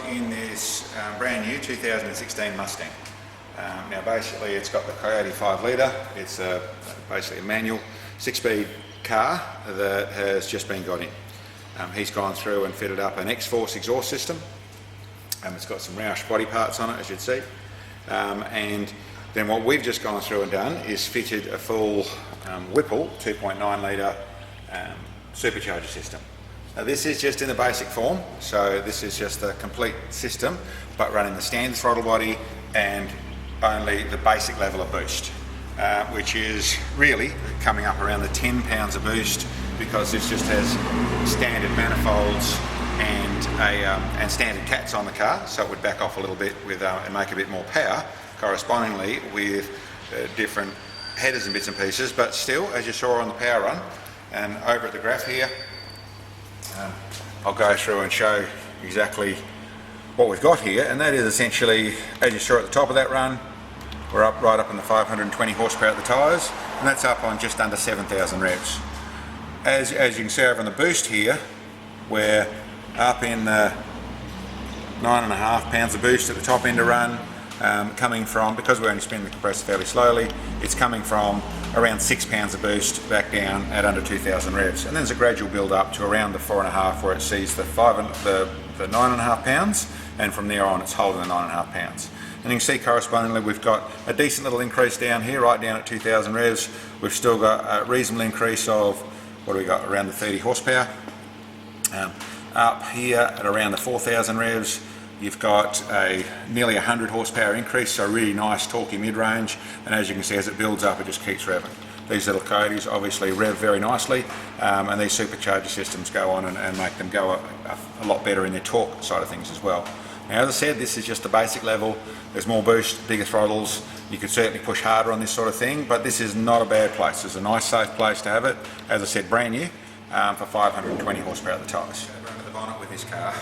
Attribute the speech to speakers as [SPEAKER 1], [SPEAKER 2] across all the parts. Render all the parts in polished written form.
[SPEAKER 1] in this brand new 2016 Mustang. Now basically it's got the Coyote 5 litre, it's basically a manual 6-speed car that has just been got in. He's gone through and fitted up an X-Force exhaust system. It's got some Roush body parts on it, as you'd see. And then what we've just gone through and done is fitted a full Whipple 2.9 litre supercharger system. Now this is just in the basic form, so this is just the complete system, but running the standard throttle body and only the basic level of boost, which is really coming up around the 10 pounds of boost, because this just has standard manifolds and standard cats on the car, so it would back off a little bit with and make a bit more power, correspondingly with different headers and bits and pieces. But still, as you saw on the power run and over at the graph here, I'll go through and show exactly what we've got here, and that is essentially, as you saw at the top of that run, we're up right up in the 520 horsepower at the tyres, and that's up on just under 7,000 revs. As you can see over on the boost here, we're up in the 9.5 pounds of boost at the top end of run, coming from, because we're only spinning the compressor fairly slowly, it's coming from around 6 pounds of boost back down at under 2,000 revs, and then there's a gradual build up to around the 4.5 where it sees the 9.5 pounds, and from there on it's holding the 9.5 pounds. And you can see correspondingly we've got a decent little increase down here, right down at 2,000 revs. We've still got a reasonable increase of, what do we got, around the 30 horsepower. Up here at around the 4,000 revs, you've got a nearly 100 horsepower increase, so really nice torquey mid-range, and as you can see, as it builds up it just keeps revving. These little Coyotes obviously rev very nicely, and these supercharger systems go on and make them go a lot better in their torque side of things as well. Now, as I said, this is just the basic level. There's more boost, bigger throttles. You could certainly push harder on this sort of thing, but this is not a bad place. It's a nice, safe place to have it. As I said, brand new for 520 horsepower at the tyres. Under the bonnet with this car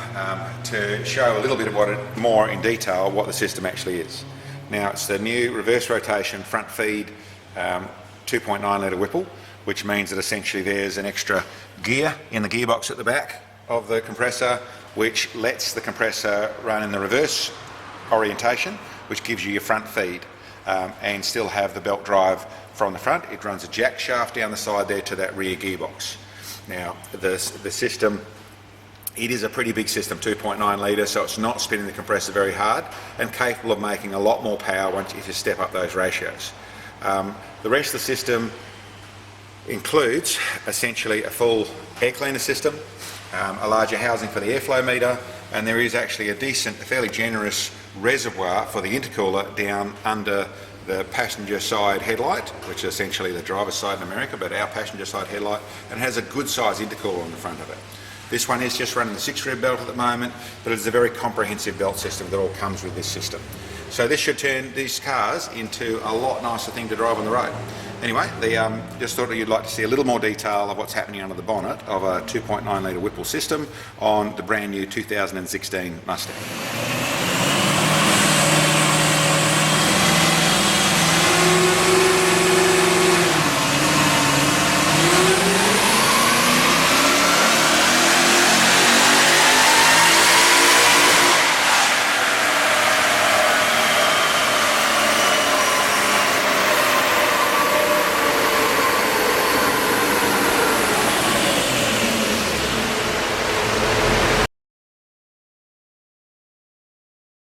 [SPEAKER 1] to show a little bit about it more in detail, what the system actually is. Now, it's the new reverse rotation front feed 2.9 litre Whipple, which means that essentially there's an extra gear in the gearbox at the back of the compressor, which lets the compressor run in the reverse orientation, which gives you your front feed, and still have the belt drive from the front. It runs a jack shaft down the side there to that rear gearbox. Now the system, it is a pretty big system, 2.9 litre, so it's not spinning the compressor very hard and capable of making a lot more power if you step up those ratios. The rest of the system includes essentially a full air cleaner system, a larger housing for the airflow meter, and there is actually a fairly generous reservoir for the intercooler down under the passenger side headlight, which is essentially the driver's side in America, but our passenger side headlight, and has a good size intercooler on the front of it. This one is just running the 6-rev belt at the moment, but it's a very comprehensive belt system that all comes with this system. So this should turn these cars into a lot nicer thing to drive on the road. Anyway, just thought you'd like to see a little more detail of what's happening under the bonnet of a 2.9 litre Whipple system on the brand new 2016 Mustang.